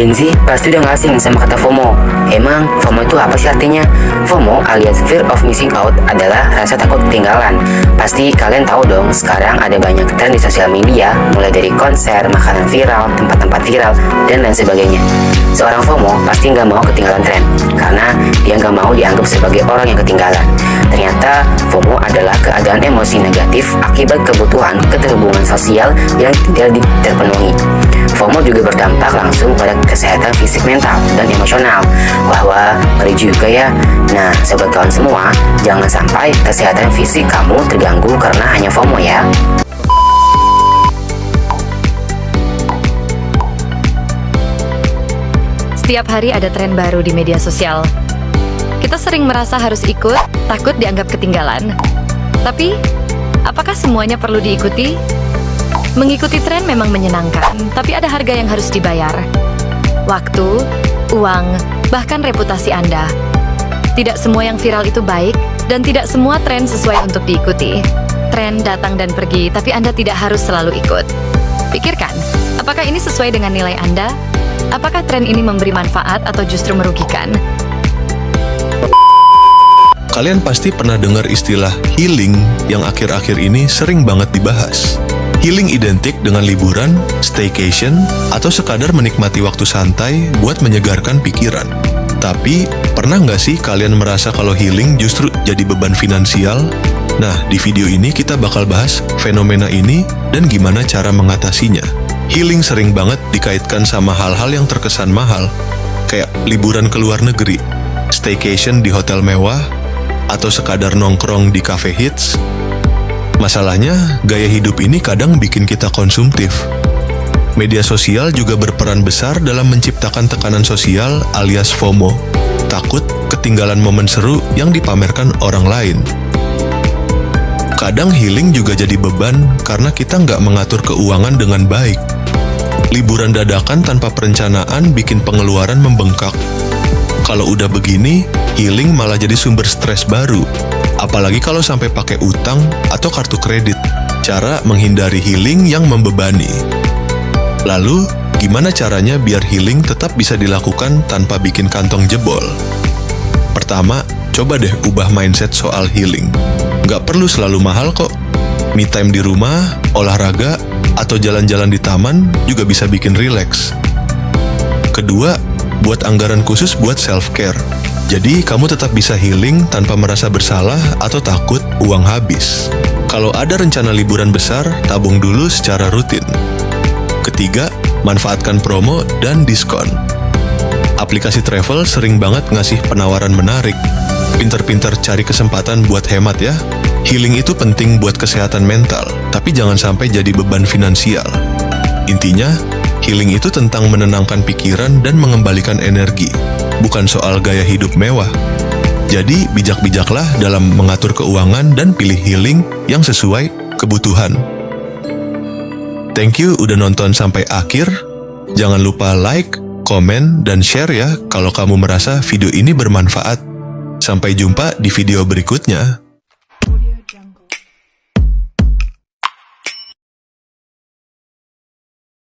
Gen Z pasti udah gak asing sama kata FOMO. Emang FOMO itu apa sih artinya? FOMO alias Fear of Missing Out adalah rasa takut ketinggalan. Pasti kalian tahu dong, sekarang ada banyak tren di sosial media, mulai dari konser, makanan viral, tempat-tempat viral, dan lain sebagainya. Seorang FOMO pasti gak mau ketinggalan tren, karena dia gak mau dianggap sebagai orang yang ketinggalan. Ternyata FOMO adalah keadaan emosi negatif akibat kebutuhan keterhubungan sosial yang tidak terpenuhi. FOMO juga berdampak langsung pada kesehatan fisik, mental, dan emosional. Wah, ngeri juga ya. Nah, sobat kawan semua, jangan sampai kesehatan fisik kamu terganggu karena hanya FOMO ya. Setiap hari ada tren baru di media sosial. Kita sering merasa harus ikut, takut dianggap ketinggalan. Tapi, apakah semuanya perlu diikuti? Mengikuti tren memang menyenangkan, tapi ada harga yang harus dibayar. Waktu, uang, bahkan reputasi Anda. Tidak semua yang viral itu baik, dan tidak semua tren sesuai untuk diikuti. Tren datang dan pergi, tapi Anda tidak harus selalu ikut. Pikirkan, apakah ini sesuai dengan nilai Anda? Apakah tren ini memberi manfaat atau justru merugikan? Kalian pasti pernah dengar istilah healing yang akhir-akhir ini sering banget dibahas. Healing identik dengan liburan, staycation, atau sekadar menikmati waktu santai buat menyegarkan pikiran. Tapi, pernah nggak sih kalian merasa kalau healing justru jadi beban finansial? Nah, di video ini kita bakal bahas fenomena ini dan gimana cara mengatasinya. Healing sering banget dikaitkan sama hal-hal yang terkesan mahal, kayak liburan ke luar negeri, staycation di hotel mewah, atau sekadar nongkrong di cafe hits. Masalahnya, gaya hidup ini kadang bikin kita konsumtif. Media sosial juga berperan besar dalam menciptakan tekanan sosial alias FOMO, takut ketinggalan momen seru yang dipamerkan orang lain. Kadang healing juga jadi beban karena kita nggak mengatur keuangan dengan baik. Liburan dadakan tanpa perencanaan bikin pengeluaran membengkak. Kalau udah begini, healing malah jadi sumber stres baru. Apalagi kalau sampai pakai utang atau kartu kredit. Cara menghindari healing yang membebani. Lalu, gimana caranya biar healing tetap bisa dilakukan tanpa bikin kantong jebol? Pertama, coba deh ubah mindset soal healing. Nggak perlu selalu mahal kok. Me time di rumah, olahraga, atau jalan-jalan di taman juga bisa bikin rileks. Kedua, buat anggaran khusus buat self-care. Jadi, kamu tetap bisa healing tanpa merasa bersalah atau takut uang habis. Kalau ada rencana liburan besar, tabung dulu secara rutin. Ketiga, manfaatkan promo dan diskon. Aplikasi travel sering banget ngasih penawaran menarik. Pinter-pinter cari kesempatan buat hemat ya. Healing itu penting buat kesehatan mental, tapi jangan sampai jadi beban finansial. Intinya, healing itu tentang menenangkan pikiran dan mengembalikan energi. Bukan soal gaya hidup mewah. Jadi, bijak-bijaklah dalam mengatur keuangan dan pilih healing yang sesuai kebutuhan. Thank you udah nonton sampai akhir. Jangan lupa like, komen, dan share ya kalau kamu merasa video ini bermanfaat. Sampai jumpa di video berikutnya.